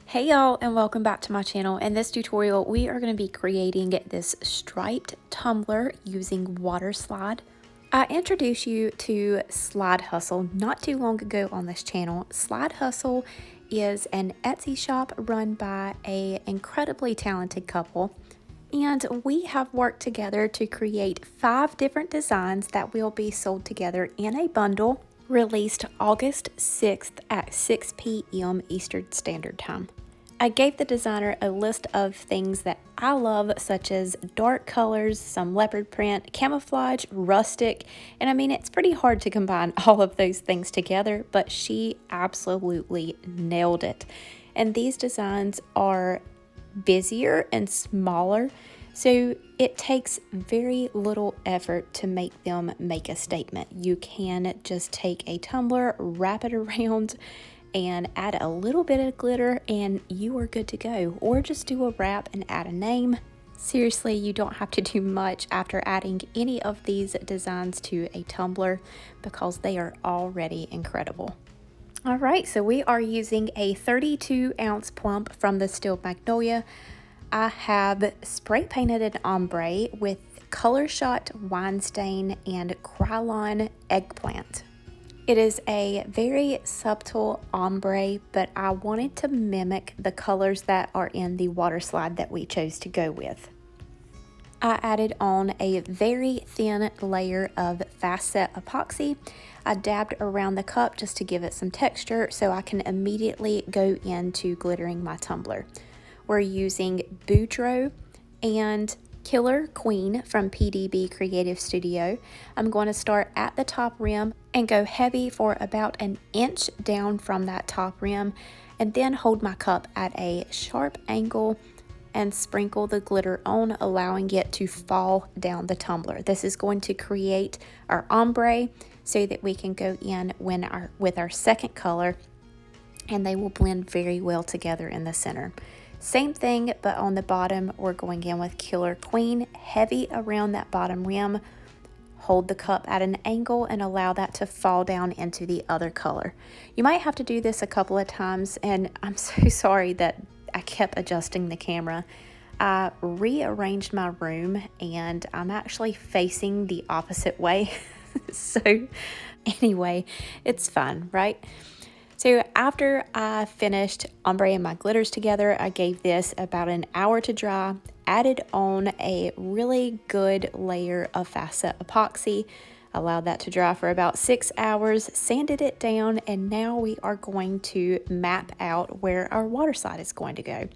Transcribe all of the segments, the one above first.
Hey y'all, and welcome back to my channel. In this tutorial we are going to be creating this striped tumbler using Waterslide. I introduced you to Slide Hustle not too long ago on this channel. Slide Hustle is an Etsy shop run by an incredibly talented couple, and we have worked together to create 5 different designs that will be sold together in a bundle, released August 6th at 6 p.m. Eastern Standard Time. I gave the designer a list of things that I love, such as dark colors, some leopard print, camouflage, rustic, and I mean, it's pretty hard to combine all of those things together, but she absolutely nailed it. And these designs are busier and smaller, so it takes very little effort to make them make a statement. You can just take a tumbler, wrap it around, and add a little bit of glitter and you are good to go. Or just do a wrap and add a name. Seriously, you don't have to do much after adding any of these designs to a tumbler because they are already incredible. Alright, so we are using a 32-ounce plump from the Still Magnolia. I have spray painted an ombre with Color Shot Wine Stain and Krylon Eggplant. It is a very subtle ombre, but I wanted to mimic the colors that are in the Waterslide that we chose to go with. I added on a very thin layer of fast set epoxy. I dabbed around the cup just to give it some texture so I can immediately go into glittering my tumbler. We're using BORDEAUX and Killer Queen from PDB Creative Studio. I'm going to start at the top rim and go heavy for about an inch down from that top rim, and then hold my cup at a sharp angle and sprinkle the glitter on, allowing it to fall down the tumbler. This is going to create our ombre so that we can go in with our second color, and they will blend very well together in the center. Same thing, but on the bottom, we're going in with Killer Queen, heavy around that bottom rim. Hold the cup at an angle and allow that to fall down into the other color. You might have to do this a couple of times, and I'm so sorry that I kept adjusting the camera. I rearranged my room, and I'm actually facing the opposite way. So anyway, it's fun, right? So after I finished ombre and my glitters together, I gave this about an hour to dry, added on a really good layer of fast set epoxy, allowed that to dry for about 6 hours, sanded it down, and now we are going to map out where our water slide is going to go.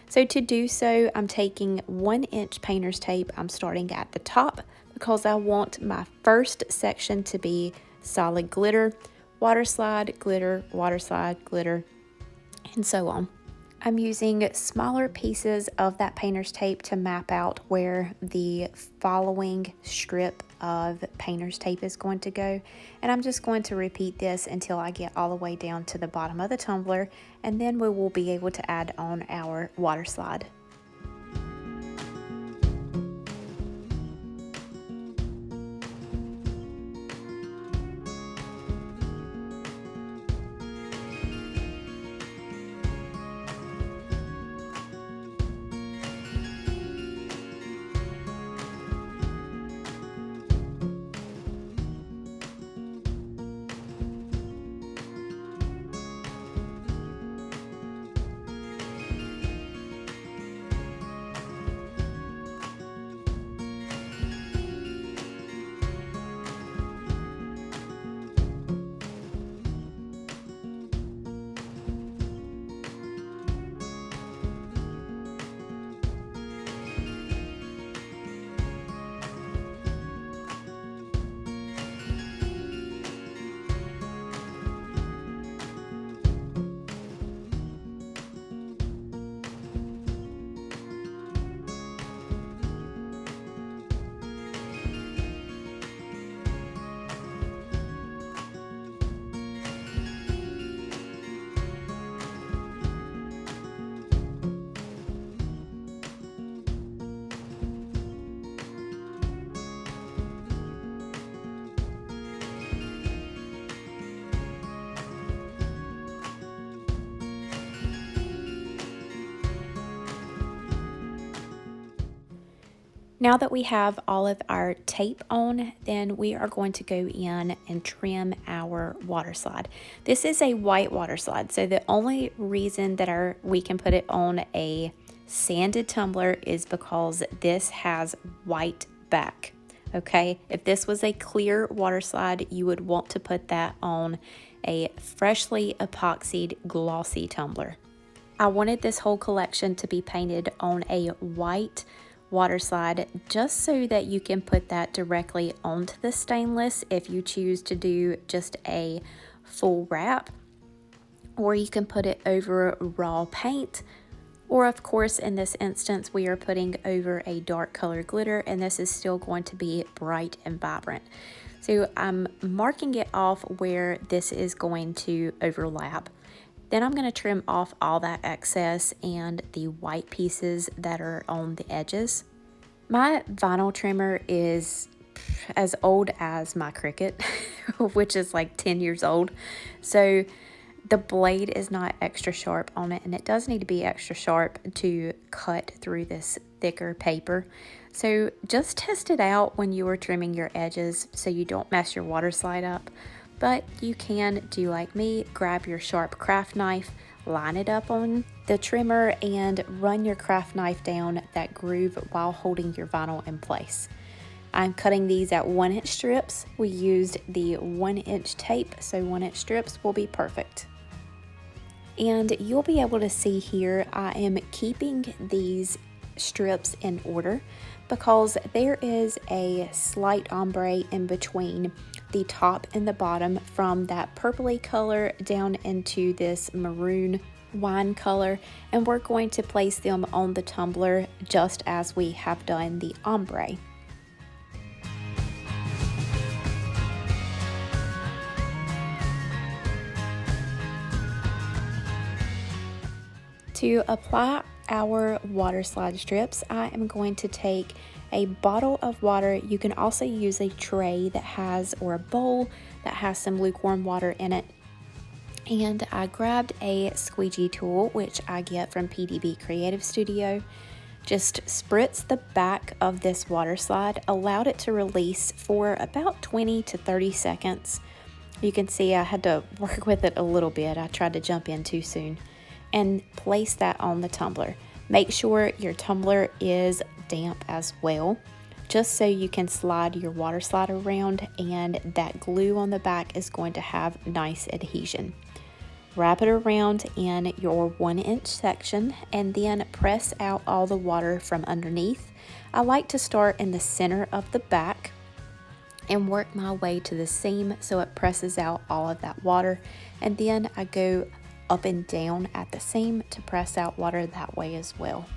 So to do so, I'm taking 1-inch painter's tape. I'm starting at the top because I want my first section to be solid glitter, waterslide, glitter, waterslide, glitter, and so on. I'm using smaller pieces of that painter's tape to map out where the following strip of painter's tape is going to go, and I'm just going to repeat this until I get all the way down to the bottom of the tumbler, and then we will be able to add on our waterslide. Now that we have all of our tape on, then we are going to go in and trim our water slide. This is a white water slide, so the only reason that we can put it on a sanded tumbler is because this has white back. Okay, if this was a clear water slide, you would want to put that on a freshly epoxied glossy tumbler. I wanted this whole collection to be painted on a white water slide just so that you can put that directly onto the stainless if you choose to do just a full wrap, or you can put it over raw paint, or of course in this instance we are putting over a dark color glitter, and this is still going to be bright and vibrant. So I'm marking it off where this is going to overlap. Then I'm going to trim off all that excess and the white pieces that are on the edges. My vinyl trimmer is as old as my Cricut, which is like 10 years old. So the blade is not extra sharp on it, and it does need to be extra sharp to cut through this thicker paper. So just test it out when you are trimming your edges so you don't mess your water slide up. But you can do like me, grab your sharp craft knife, line it up on the trimmer, and run your craft knife down that groove while holding your vinyl in place. I'm cutting these at 1-inch strips. We used the 1-inch tape, so 1-inch strips will be perfect. And you'll be able to see here, I am keeping these strips in order because there is a slight ombre in between the top and the bottom from that purpley color down into this maroon wine color, and we're going to place them on the tumbler just as we have done the ombre. To apply our water slide strips, I am going to take a bottle of water. You can also use a tray that has, or a bowl that has some lukewarm water in it. And I grabbed a squeegee tool, which I get from PDB Creative Studio. Just spritz the back of this water slide, allowed it to release for about 20 to 30 seconds. You can see I had to work with it a little bit. I tried to jump in too soon. And place that on the tumbler. Make sure your tumbler is damp as well, just so you can slide your water slide around and that glue on the back is going to have nice adhesion. Wrap it around in your 1-inch section and then press out all the water from underneath. I like to start in the center of the back and work my way to the seam so it presses out all of that water, and then I go up and down at the seam to press out water that way as well.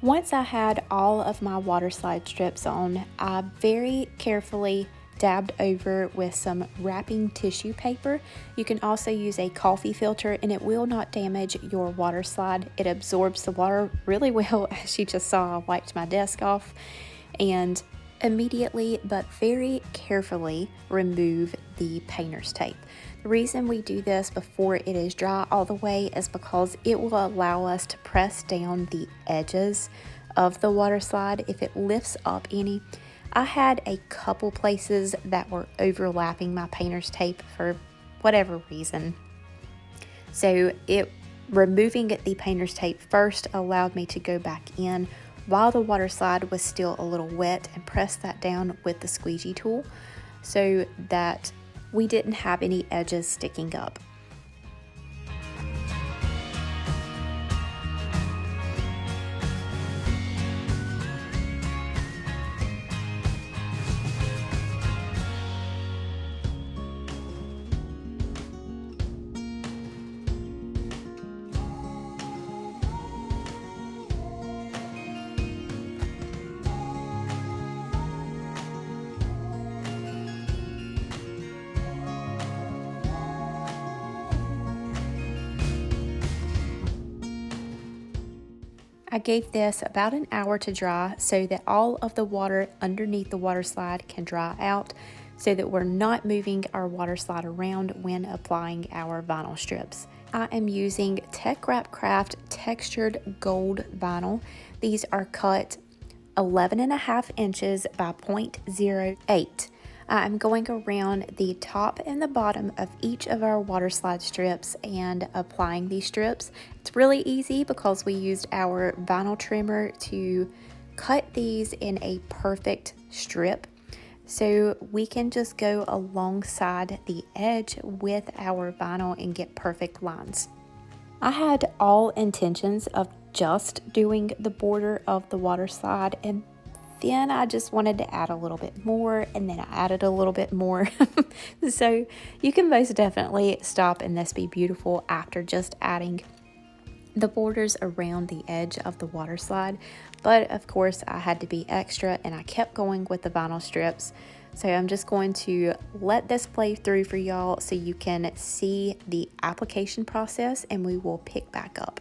Once I had all of my water slide strips on, I very carefully dabbed over with some wrapping tissue paper. You can also use a coffee filter and it will not damage your water slide. It absorbs the water really well. As you just saw, I wiped my desk off and immediately but very carefully remove the painter's tape. The reason we do this before it is dry all the way is because it will allow us to press down the edges of the water slide if it lifts up any. I had a couple places that were overlapping my painter's tape for whatever reason. So removing the painter's tape first allowed me to go back in while the water slide was still a little wet and press that down with the squeegee tool so that we didn't have any edges sticking up. I gave this about an hour to dry so that all of the water underneath the water slide can dry out so that we're not moving our water slide around when applying our vinyl strips. I am using TeckWrapcraft textured gold vinyl. These are cut 11.5 inches by 0.08. I'm going around the top and the bottom of each of our water slide strips and applying these strips. It's really easy because we used our vinyl trimmer to cut these in a perfect strip. So we can just go alongside the edge with our vinyl and get perfect lines. I had all intentions of just doing the border of the water slide, and then I just wanted to add a little bit more, and then I added a little bit more. So you can most definitely stop and this be beautiful after just adding the borders around the edge of the water slide. But of course I had to be extra and I kept going with the vinyl strips. So I'm just going to let this play through for y'all so you can see the application process, and we will pick back up.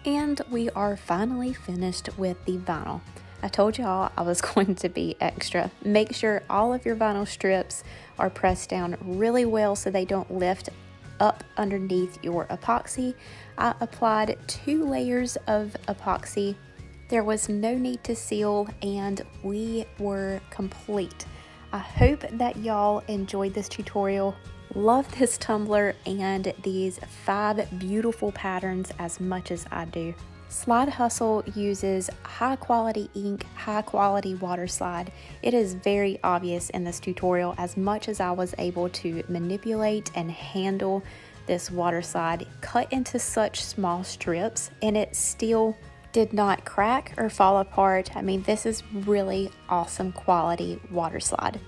And we are finally finished with the vinyl. I told y'all I was going to be extra. Make sure all of your vinyl strips are pressed down really well so they don't lift up underneath your epoxy. I applied 2 layers of epoxy. There was no need to seal and we were complete. I hope that y'all enjoyed this tutorial. Love this tumbler and these 5 beautiful patterns as much as I do. Slide Hustle uses high quality ink, high quality water slide. It is very obvious in this tutorial as much as I was able to manipulate and handle this water slide cut into such small strips, and it still did not crack or fall apart. I mean, this is really awesome quality water slide.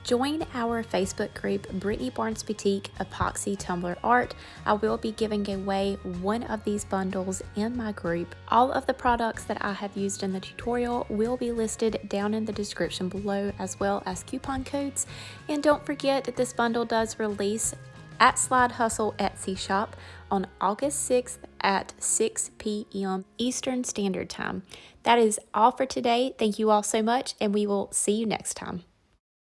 Join our Facebook group, Brittany Barnes Boutique Epoxy Tumbler Art. I will be giving away one of these bundles in my group. All of the products that I have used in the tutorial will be listed down in the description below, as well as coupon codes. And don't forget that this bundle does release at Slide Hustle Etsy shop on August 6th at 6 p.m. Eastern Standard Time. That is all for today. Thank you all so much, and we will see you next time.